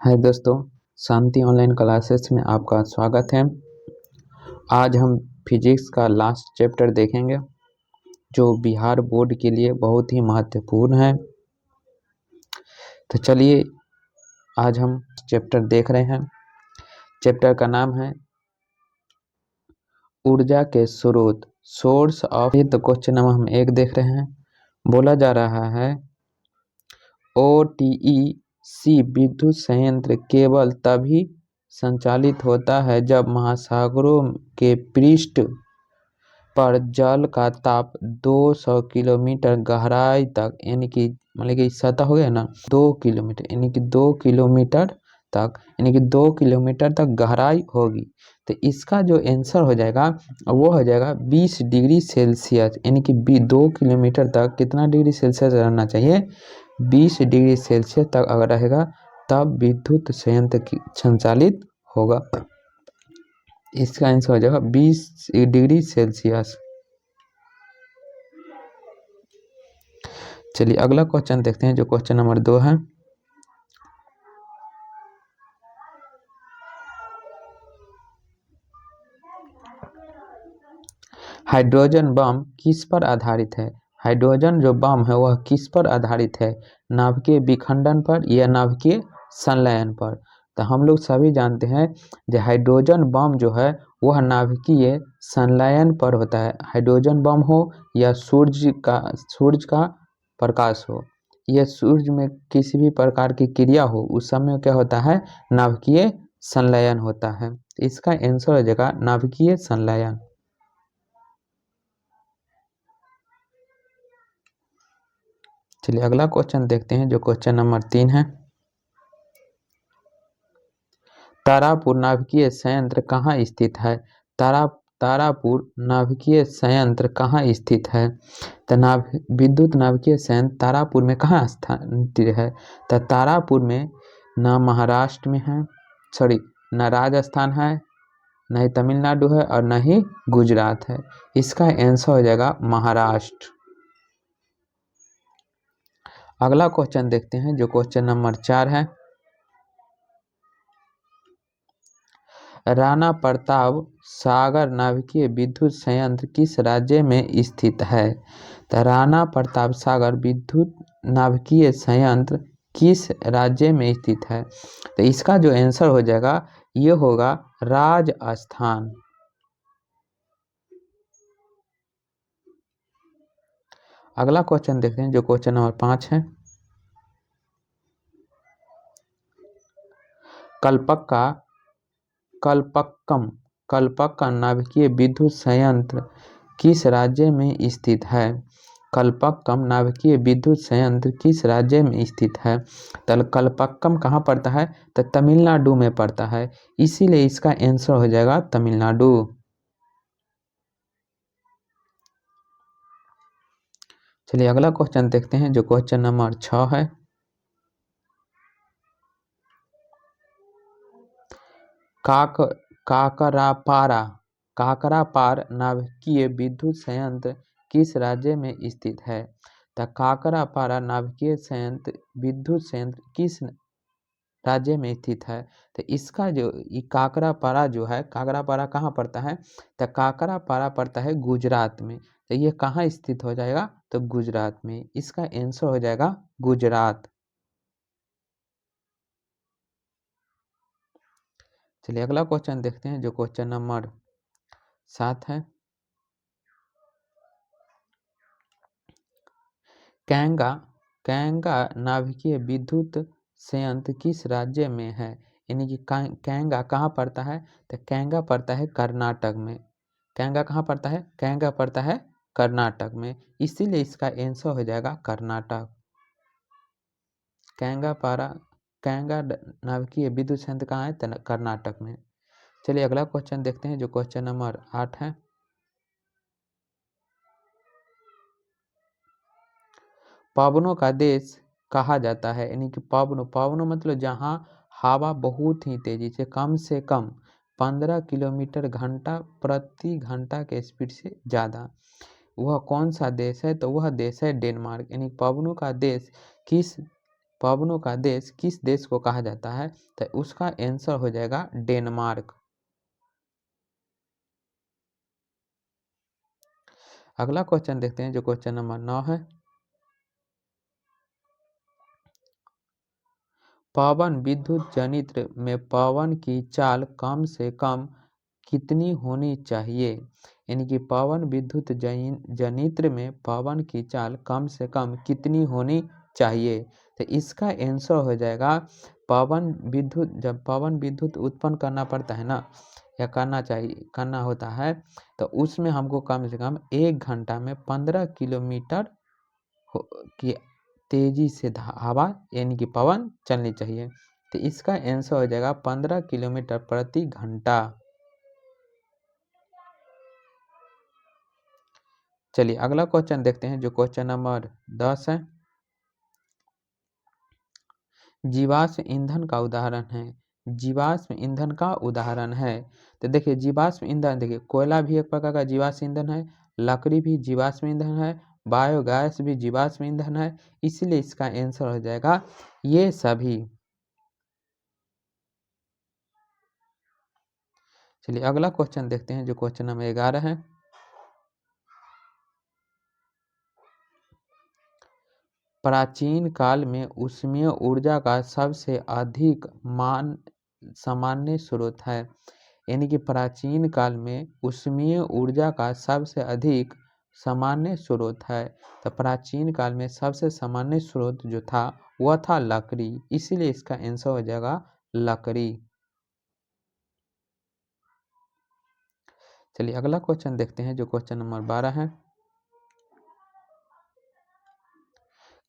हाय दोस्तों, शांति online classes में आपका स्वागत है। आज हम फिजिक्स का लास्ट चैप्टर देखेंगे जो बिहार बोर्ड के लिए बहुत ही महत्वपूर्ण है। तो चलिए आज हम चैप्टर देख रहे हैं। चैप्टर का नाम है ऊर्जा के स्रोत, सोर्स ऑफ। तो क्वेश्चन नंबर हम 1 देख रहे हैं। बोला जा रहा है OTEC विद्युत संयंत्र केवल तभी संचालित होता है जब महासागरों के पृष्ठ पर जल का ताप 200 किलोमीटर गहराई तक, यानी कि मतलब कि सतह हो गया ना 2 किलोमीटर, यानी कि 2 किलोमीटर तक, यानी कि 2 किलोमीटर तक गहराई होगी। तो इसका जो आंसर हो जाएगा वो हो जाएगा 20 डिग्री सेल्सियस, यानी कि 2 किलोमीटर तक कितना डिग्री सेल्सियस रहना चाहिए? 20 डिग्री सेल्सियस तक अगर रहेगा तब विद्युत संयंत्र संचालित होगा। इसका आंसर हो जाएगा 20 डिग्री सेल्सियस। चलिए अगला क्वेश्चन देखते हैं जो क्वेश्चन नंबर 2 है। हाइड्रोजन बम किस पर आधारित है? हाइड्रोजन जो बम है वह किस पर आधारित है? नाभिकीय विखंडन पर या नाभिकीय संलयन पर? तो हम लोग सभी जानते हैं जो हाइड्रोजन बम जो है वह नाभिकीय संलयन पर होता है। हाइड्रोजन बम हो या सूर्य का प्रकाश हो, यह सूर्य में किसी भी प्रकार की क्रिया हो, उस समय क्या होता है? नाभिकीय संलयन होता है। इसका आंसर हो जाएगा नाभिकीय संलयन। चलिए अगला क्वेश्चन देखते हैं जो क्वेश्चन नंबर 3 है। तारापुर नाभिकीय संयंत्र कहाँ स्थित है? तारापुर नाभिकीय संयंत्र कहाँ स्थित है? तो विद्युत नाभिकीय संयंत्र तारापुर में कहाँ स्थित है? तो तारापुर में न महाराष्ट्र में है, न राजस्थान है, न ही तमिलनाडु है और न ही गुजरात है। इसका आंसर हो जाएगा महाराष्ट्र। अगला क्वेश्चन देखते हैं जो क्वेश्चन नंबर 4 है। राणा प्रताप सागर नाभिकीय विद्युत संयंत्र किस राज्य में स्थित है? तो राणा प्रताप सागर विद्युत नाभिकीय संयंत्र किस राज्य में स्थित है? तो इसका जो आंसर हो जाएगा ये होगा राजस्थान। अगला क्वेश्चन देखते हैं जो क्वेश्चन नंबर 5 है। कल्पक्कम नाभिकीय विद्युत संयंत्र किस राज्य में स्थित है? कल्पक्कम नाभिकीय विद्युत संयंत्र किस राज्य में स्थित है? तो कल्पक्कम कहाँ पड़ता है? तो तमिलनाडु में पड़ता है, इसीलिए इसका आंसर हो जाएगा तमिलनाडु। चलिए अगला क्वेश्चन देखते हैं जो क्वेश्चन नंबर 6 है। काकरापार नाभिकीय विद्युत संयंत्र किस राज्य में स्थित है? तो काकरापारा नाभिकीय विद्युत संयंत्र किस राज्य में स्थित है? तो इसका जो काकरापारा जो है, काकरापारा कहाँ पड़ता है? तो काकरापारा पड़ता है गुजरात में। तो ये कहाँ स्थित हो जाएगा? तो गुजरात में। इसका आंसर हो जाएगा गुजरात। चलिए अगला क्वेश्चन देखते हैं जो क्वेश्चन नंबर 7 है। कैंगा नाभिकीय विद्युत संयंत्र किस राज्य में है? यानी कि कैंगा कहाँ पड़ता है? तो कैंगा पड़ता है कर्नाटक में। कैंगा कहाँ पड़ता है? कैंगा पड़ता है कर्नाटक में, इसीलिए इसका आंसर हो जाएगा कर्नाटक। कैंगा नाभिकीय विद्युत संयंत्र कहाँ है? तो कर्नाटक में। चलिए अगला क्वेश्चन देखते हैं जो क्वेश्चन नंबर 8 है। पवनों का देश कहा जाता है, यानी कि पवनों मतलब जहाँ हवा बहुत ही तेजी से कम 15 किलोमीटर घंटा प्रति घंटा के स्पीड से ज़्यादा, वह कौन सा देश है? तो वह देश है डेनमार्क। यानी पवनों का देश किस पवनों का देश किस देश को कहा जाता है? तो उसका आंसर हो जाएगा डेनमार्क। अगला क्वेश्चन देखते हैं जो क्वेश्चन नंबर 9 है। पवन विद्युत जनित्र में पवन की चाल कम से कम कितनी होनी चाहिए? यानी कि पवन विद्युत जनित्र में पवन की चाल कम से कम कितनी होनी चाहिए? तो इसका आंसर हो जाएगा पवन विद्युत, जब पवन विद्युत उत्पन्न करना पड़ता है ना, या करना होता है, तो उसमें हमको कम से कम 1 घंटा में 15 किलोमीटर की तेजी से हवा यानी कि पवन चलनी चाहिए। तो इसका आंसर हो जाएगा 15 किलोमीटर प्रति घंटा। चलिए अगला क्वेश्चन देखते हैं जो क्वेश्चन नंबर 10 है। जीवाश्म ईंधन का उदाहरण है। जीवाश्म ईंधन का उदाहरण है, तो देखिए जीवाश्म ईंधन, देखिए कोयला भी एक प्रकार का जीवाश्म ईंधन है, लकड़ी भी जीवाश्म ईंधन है, बायोगैस भी जीवाश्म ईंधन है, इसलिए इसका आंसर हो जाएगा ये सभी। चलिए अगला क्वेश्चन देखते हैं जो क्वेश्चन नंबर 11 है। प्राचीन काल में ऊष्मीय ऊर्जा का सबसे अधिक सामान्य स्रोत है। यानी कि प्राचीन काल में ऊष्मीय ऊर्जा का सबसे अधिक सामान्य स्रोत है। तो प्राचीन काल में सबसे सामान्य स्रोत जो था वह था लकड़ी, इसीलिए इसका आंसर हो जाएगा लकड़ी। चलिए अगला क्वेश्चन देखते हैं जो क्वेश्चन नंबर 12 है।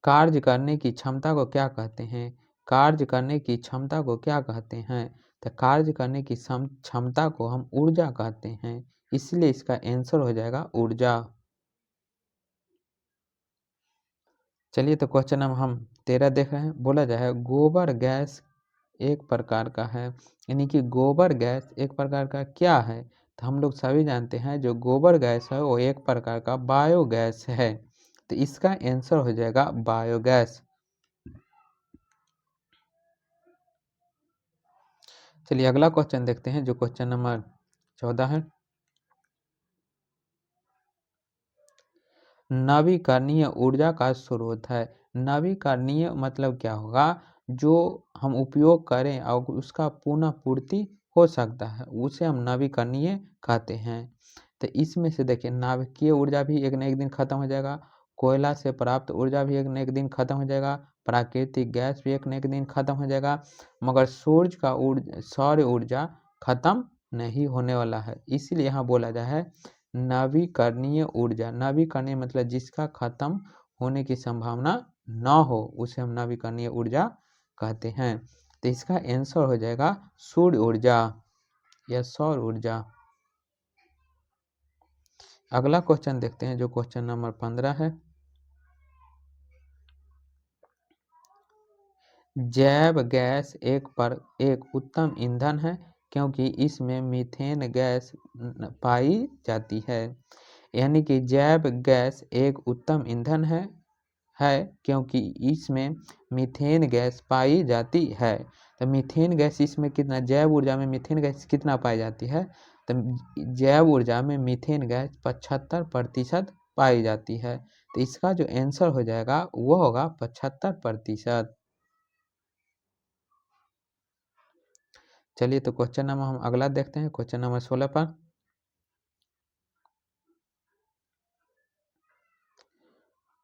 कार्य करने की क्षमता को क्या कहते हैं? कार्य करने की क्षमता को क्या कहते हैं? तो कार्य करने की क्षमता को हम ऊर्जा कहते हैं, इसलिए इसका आंसर हो जाएगा ऊर्जा। चलिए तो क्वेश्चन नंबर हम 13 देख रहे हैं। बोला जाए गोबर गैस एक प्रकार का है, यानी कि गोबर गैस एक प्रकार का क्या है? तो हम लोग सभी जानते हैं जो गोबर गैस है वो एक प्रकार का बायोगैस है, तो इसका आंसर हो जाएगा बायोगैस। चलिए अगला क्वेश्चन देखते हैं जो क्वेश्चन नंबर 14 है। नवीकरणीय ऊर्जा का स्रोत है। नवीकरणीय मतलब क्या होगा? जो हम उपयोग करें और उसका पुनः पूर्ति हो सकता है, उसे हम नवीकरणीय कहते हैं। तो इसमें से देखिए नाभिकीय ऊर्जा भी एक न एक दिन खत्म हो जाएगा, कोयला से प्राप्त ऊर्जा भी एक न एक दिन खत्म हो जाएगा, प्राकृतिक गैस भी एक न एक दिन खत्म हो जाएगा, मगर सौर ऊर्जा खत्म नहीं होने वाला है। इसीलिए यहाँ बोला जाए नवीकरणीय ऊर्जा। नवीकरणीय मतलब जिसका खत्म होने की संभावना न हो, उसे हम नवीकरणीय ऊर्जा कहते हैं। तो इसका आंसर हो जाएगा सूर्य ऊर्जा या सौर ऊर्जा। अगला क्वेश्चन देखते हैं जो क्वेश्चन नंबर 15 है। जैव गैस एक उत्तम ईंधन है क्योंकि इसमें मीथेन गैस पाई जाती है। यानी कि जैव गैस एक उत्तम ईंधन है क्योंकि इसमें मीथेन गैस पाई जाती है। तो मीथेन गैस इसमें कितना, जैव ऊर्जा में मीथेन गैस कितना पाई जाती है? तो जैव ऊर्जा में मीथेन गैस 75% पाई जाती है। तो इसका जो आंसर हो जाएगा वो होगा 75%। चलिए तो क्वेश्चन नंबर हम अगला देखते हैं, क्वेश्चन नंबर 16 पर।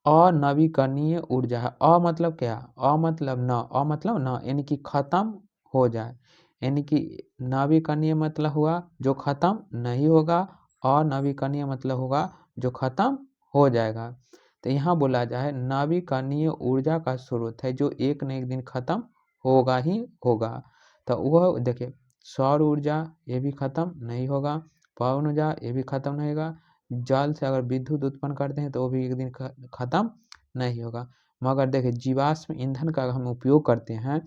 अनवीकरणीय ऊर्जा है। अ मतलब क्या? अ मतलब न, अ मतलब न यानी कि खत्म हो जाए, यानी कि नवीकरणीय मतलब हुआ जो खत्म नहीं होगा, अनवीकरणीय मतलब होगा जो खत्म हो जाएगा। तो यहाँ बोला जाए नवीकरणीय ऊर्जा का स्रोत है जो एक न एक दिन खत्म होगा ही होगा। तो वह देखिए सौर ऊर्जा ये भी खत्म नहीं होगा, पवन ऊर्जा ये भी खत्म नहीं होगा, जल से अगर विद्युत उत्पन्न करते हैं तो वो भी एक दिन खत्म नहीं होगा। मगर देखिए जीवाश्म ईंधन का हम उपयोग करते हैं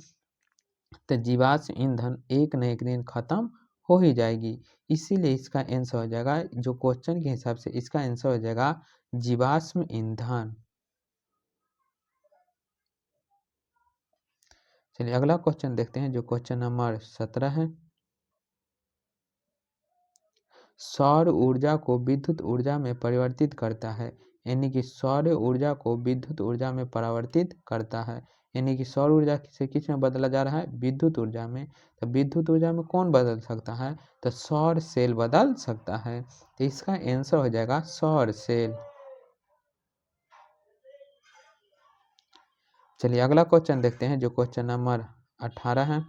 तो जीवाश्म ईंधन एक न एक दिन खत्म हो ही जाएगी, इसीलिए इसका आंसर हो जाएगा, जो क्वेश्चन के हिसाब से इसका आंसर हो जाएगा जीवाश्म ईंधन। चलिए अगला क्वेश्चन देखते हैं जो क्वेश्चन नंबर 17 है। सौर ऊर्जा को विद्युत ऊर्जा में परिवर्तित करता है, यानी कि सौर ऊर्जा को विद्युत ऊर्जा में परिवर्तित करता है, यानी कि सौर ऊर्जा से किस में बदला जा रहा है, विद्युत ऊर्जा में। तो विद्युत ऊर्जा में कौन बदल सकता है, तो सौर सेल बदल सकता है। तो इसका आंसर हो जाएगा सौर सेल। चलिए अगला क्वेश्चन देखते हैं जो क्वेश्चन नंबर 18 है।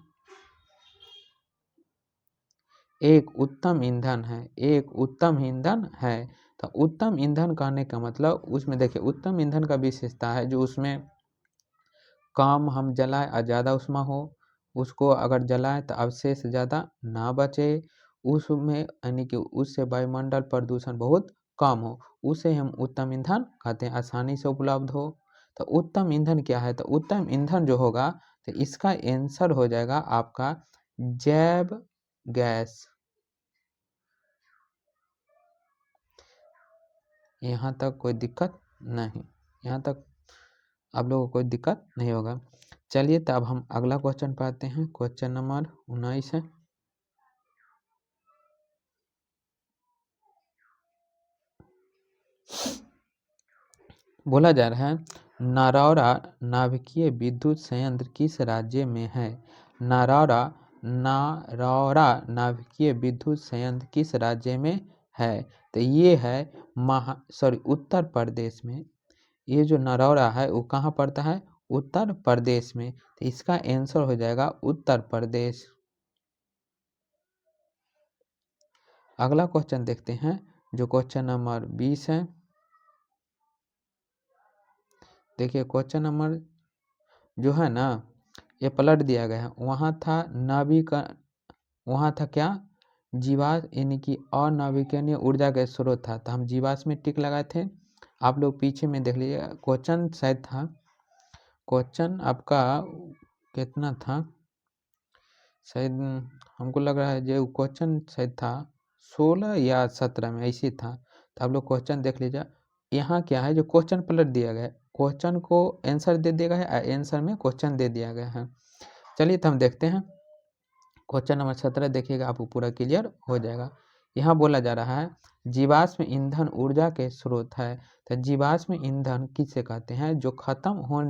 एक उत्तम ईंधन है, एक उत्तम ईंधन है। तो उत्तम ईंधन कहने का मतलब उसमें देखिए उत्तम ईंधन का विशेषता है जो उसमें कम हम जलाएं और ज़्यादा उसमें हो, उसको अगर जलाएं तो अवशेष ज़्यादा ना बचे, उसमें यानी कि उससे वायुमंडल प्रदूषण बहुत कम हो, उसे हम उत्तम ईंधन कहते हैं, आसानी से उपलब्ध हो। तो उत्तम ईंधन क्या है, तो उत्तम ईंधन जो होगा तो इसका आंसर हो जाएगा आपका जैव गैस। यहाँ तक कोई दिक्कत नहीं, यहाँ तक आप लोगों को कोई दिक्कत नहीं होगा। चलिए तो अब हम अगला क्वेश्चन पढ़ते हैं, क्वेश्चन नंबर 19 है। बोला जा रहा है नरौरा नाभिकीय विद्युत संयंत्र किस राज्य में है। नरौरा नाभिकीय विद्युत संयंत्र किस राज्य में है, तो ये है उत्तर प्रदेश में। ये जो नरौरा है वो कहाँ पड़ता है, उत्तर प्रदेश में। तो इसका आंसर हो जाएगा उत्तर प्रदेश। अगला क्वेश्चन देखते हैं जो क्वेश्चन नंबर 20 है। देखिए क्वेश्चन नंबर जो है ना ये पलट दिया गया है, वहाँ था वहाँ था क्या, जीवाश्म यानी कि अनवीकरणीय ऊर्जा का स्रोत था, तो हम जीवाश्म में टिक लगाए थे। आप लोग पीछे में देख लीजिए क्वेश्चन शायद था, क्वेश्चन आपका कितना था, शायद हमको लग रहा है जो क्वेश्चन शायद था 16 या 17 में ऐसी था। तो आप लोग क्वेश्चन देख लीजिए, यहाँ क्या है जो क्वेश्चन पलट दिया गया है, क्वेश्चन को आंसर दे दिया गया है, आंसर में क्वेश्चन दे दिया गया है। चलिए तो हम देखते हैं क्वेश्चन नंबर 17 देखिएगा, आपको पूरा क्लियर हो जाएगा। यहाँ बोला जा रहा है जीवाश्म ईंधन ऊर्जा के स्रोत है। तो जीवाश्म ईंधन किसे कहते हैं, जो खत्म हो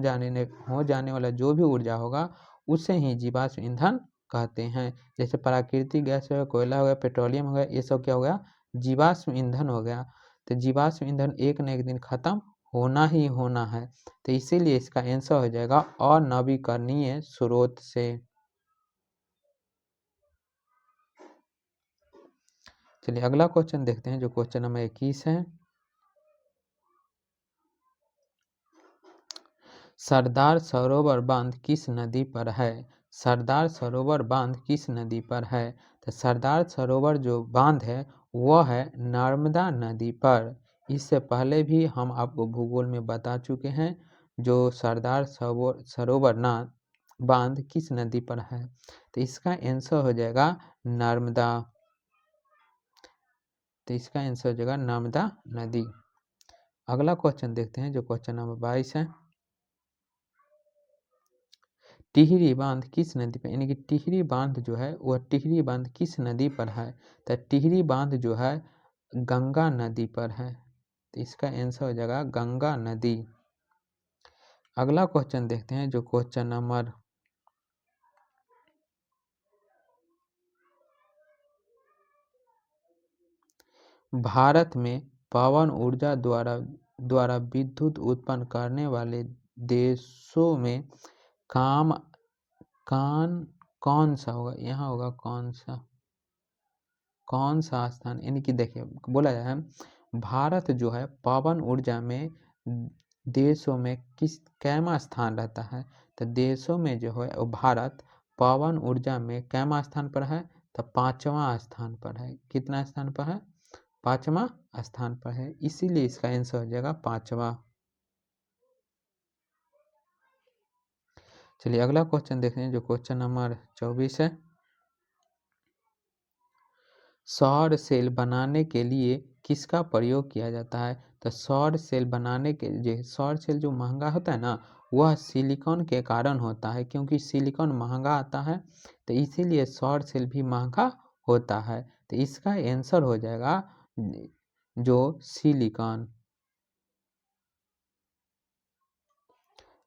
जाने वाला जो भी ऊर्जा होगा उसे ही जीवाश्म ईंधन कहते हैं। जैसे प्राकृतिक गैस हो गया, कोयला हो गया, पेट्रोलियम हो गया, ये सब क्या हो गया, जीवाश्म ईंधन हो गया। तो जीवाश्म ईंधन एक न एक दिन खत्म होना ही होना है, तो इसीलिए इसका आंसर हो जाएगा अनवीकरणीय स्रोत से। चलिए अगला क्वेश्चन देखते हैं जो क्वेश्चन नंबर 21 है। सरदार सरोवर बांध किस नदी पर है, सरदार सरोवर बांध किस नदी पर है। तो सरदार सरोवर जो बांध है वह है नर्मदा नदी पर। इससे पहले भी हम आपको भूगोल में बता चुके हैं जो सरदार सरोवर बांध किस नदी पर है, तो इसका आंसर हो जाएगा नर्मदा। तो इसका आंसर हो जाएगा नर्मदा नदी। अगला क्वेश्चन देखते हैं जो क्वेश्चन नंबर 22 है। टिहरी बांध किस नदी पर, यानी कि टिहरी बांध जो है वह टिहरी बांध किस नदी पर है, तो टिहरी बांध जो है गंगा नदी पर है। तो इसका आंसर हो जाएगा गंगा नदी। अगला क्वेश्चन देखते हैं जो क्वेश्चन नंबर भारत में पवन ऊर्जा द्वारा विद्युत उत्पन्न करने वाले देशों में कौन सा होगा, यहाँ होगा कौन सा स्थान, यानी कि देखिए बोला जाए भारत जो है पवन ऊर्जा में देशों में कैमा स्थान रहता है। तो देशों में जो है वो भारत पवन ऊर्जा में कैमा स्थान पर है, तो 5वां स्थान पर है। कितना स्थान पर है, 5वां स्थान पर है, इसीलिए इसका आंसर हो जाएगा 5वां। चलिए अगला क्वेश्चन देखते हैं जो क्वेश्चन नंबर 24 है। सौर सेल बनाने के लिए किसका प्रयोग किया जाता है, तो सौर सेल बनाने के लिए सौर सेल जो महंगा होता है ना वह सिलिकॉन के कारण होता है, क्योंकि सिलिकॉन महंगा आता है, तो इसीलिए सौर सेल भी महंगा होता है। तो इसका आंसर हो जाएगा जो सिलिकॉन।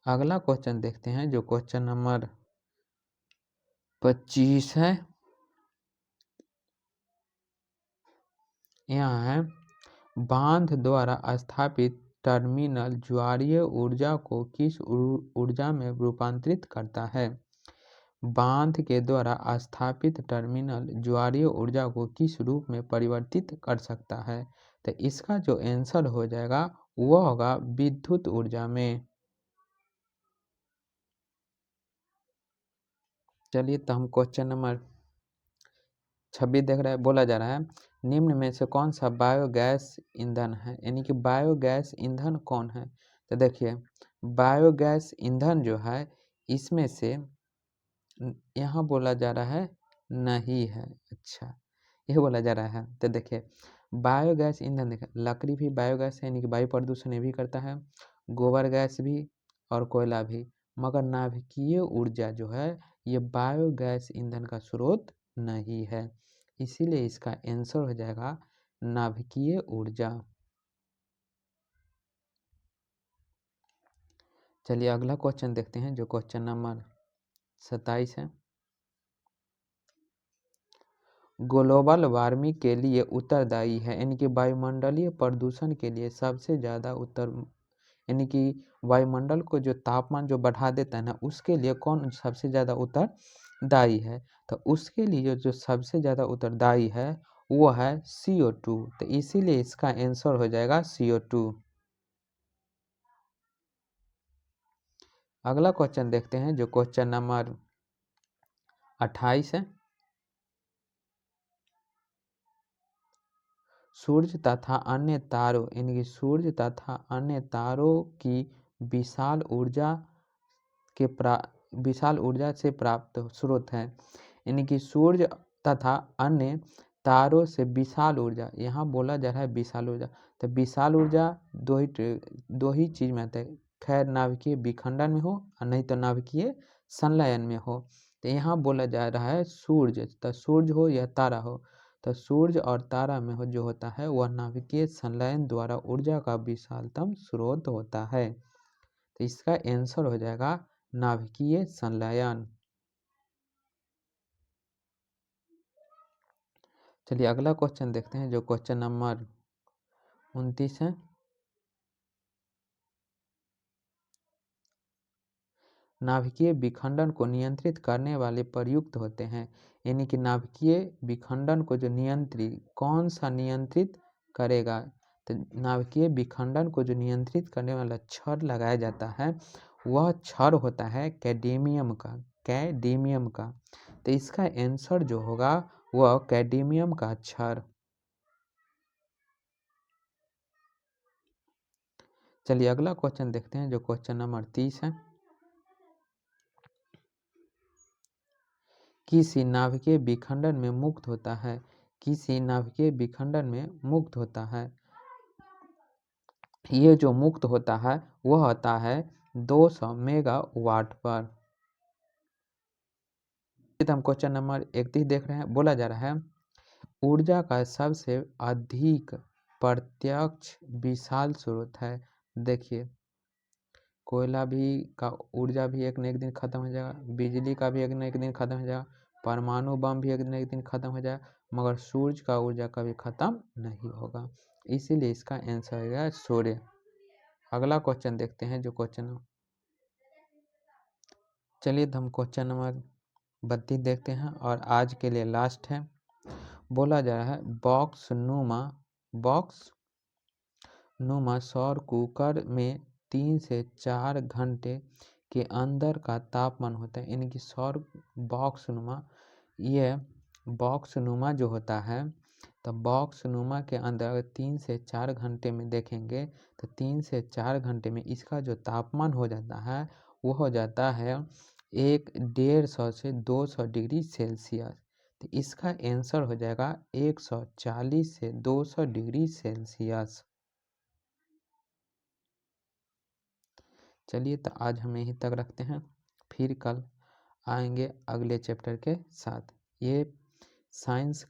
अगला क्वेश्चन देखते हैं जो क्वेश्चन नंबर 25 है। यहाँ है बांध द्वारा स्थापित टर्मिनल ज्वारीय ऊर्जा को किस ऊर्जा में रूपांतरित करता है। बांध के द्वारा स्थापित टर्मिनल ज्वारीय ऊर्जा को किस रूप में परिवर्तित कर सकता है। तो इसका जो आंसर हो जाएगा वह होगा विद्युत ऊर्जा में। चलिए तो हम क्वेश्चन नंबर 26 देख रहे हैं। बोला जा रहा है निम्न में से कौन सा बायोगैस ईंधन है, यानी कि बायोगैस ईंधन कौन है। तो देखिए बायोगैस ईंधन जो है इसमें से यहाँ बोला जा रहा है नहीं है। अच्छा यह बोला जा रहा है। तो देखिए बायोगैस ईंधन देखिए लकड़ी भी बायोगैस है, यानी कि वायु प्रदूषण ये भी करता है, गोबर गैस भी और कोयला भी, मगर नाभिकीय ऊर्जा जो है ये बायोगैस ईंधन का स्रोत नहीं है, इसीलिए इसका आंसर हो जाएगा नाभिकीय ऊर्जा। चलिए अगला क्वेश्चन देखते हैं जो क्वेश्चन नंबर 27 है। ग्लोबल वार्मिंग के लिए उत्तरदायी है, यानी कि वायुमंडलीय प्रदूषण के लिए सबसे ज़्यादा यानी कि वायुमंडल को जो तापमान जो बढ़ा देता है ना उसके लिए कौन सबसे ज़्यादा उत्तरदायी है। तो उसके लिए जो सबसे ज़्यादा उत्तरदायी है वो है CO2। तो इसीलिए इसका आंसर हो जाएगा CO2। अगला क्वेश्चन देखते हैं जो क्वेश्चन नंबर 28 है। सूर्य तथा अन्य तारों यानी कि सूर्य तथा अन्य तारों की विशाल ऊर्जा विशाल ऊर्जा से प्राप्त स्रोत है, यानी कि सूर्य तथा अन्य तारों से विशाल ऊर्जा, यहाँ बोला जा रहा है विशाल ऊर्जा। तो विशाल ऊर्जा दो ही चीज में आता है, खैर नाभिकीय विखंडन में हो और नहीं तो नाभिकीय संलयन में हो। तो यहाँ बोला जा रहा है सूर्य, तो सूर्य हो या तारा हो, तो सूर्य और तारा में हो जो होता है वह नाभिकीय संलयन द्वारा ऊर्जा का विशालतम स्रोत होता है। तो इसका आंसर हो जाएगा नाभिकीय संलयन। चलिए अगला क्वेश्चन देखते हैं जो क्वेश्चन नंबर 29 है। नाभिकीय विखंडन को नियंत्रित करने वाले प्रयुक्त होते हैं, यानी कि नाभिकीय विखंडन को जो कौन सा नियंत्रित करेगा। तो नाभिकीय विखंडन को जो नियंत्रित करने वाला छड़ लगाया जाता है वह छड़ होता है कैडमियम का। तो इसका आंसर जो होगा वह कैडमियम का छड़। चलिए अगला क्वेश्चन देखते हैं जो क्वेश्चन नंबर 30 है। किसी नाभिकीय विखंडन में मुक्त होता है, किसी नाभिकीय विखंडन में मुक्त होता है, ये जो मुक्त होता है वह होता है 200 मेगावाट पर। हम क्वेश्चन नंबर 31 देख रहे हैं। बोला जा रहा है ऊर्जा का सबसे अधिक प्रत्यक्ष विशाल स्रोत है। देखिए कोयला भी का ऊर्जा भी एक न एक दिन खत्म हो जाएगा, बिजली का भी एक न एक दिन खत्म हो जाएगा, परमाणु बम भी एक न एक दिन खत्म हो जाएगा, मगर सूर्य का ऊर्जा कभी खत्म नहीं होगा, इसीलिए इसका आंसर हो गया सूर्य। अगला क्वेश्चन देखते हैं जो क्वेश्चन, चलिए हम क्वेश्चन नंबर 32 देखते हैं और आज के लिए लास्ट है। बोला जा रहा है बॉक्स नुमा सौर कुकर में 3 से 4 घंटे के अंदर का तापमान होता है, यानी कि सौर बॉक्स नुमा, ये बॉक्स नुमा जो होता है तो बॉक्स नुमा के अंदर अगर 3 से 4 घंटे में देखेंगे तो 3 से 4 घंटे में इसका जो तापमान हो जाता है वो हो जाता है 150 से 200 डिग्री सेल्सियस। तो इसका आंसर हो जाएगा 140 से 200 डिग्री सेल्सियस। चलिए तो आज हम यहीं तक रखते हैं, फिर कल आएंगे अगले चैप्टर के साथ। ये साइंस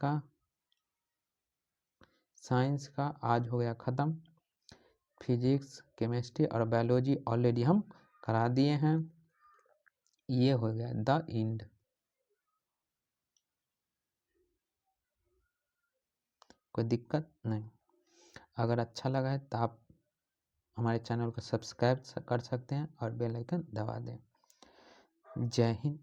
का आज हो गया ख़त्म। फिजिक्स, केमिस्ट्री और बायोलॉजी ऑलरेडी हम करा दिए हैं। ये हो गया द एंड। कोई दिक्कत नहीं। अगर अच्छा लगा है तो आप हमारे चैनल को सब्सक्राइब कर सकते हैं और बेल आइकन दबा दें। जय हिंद।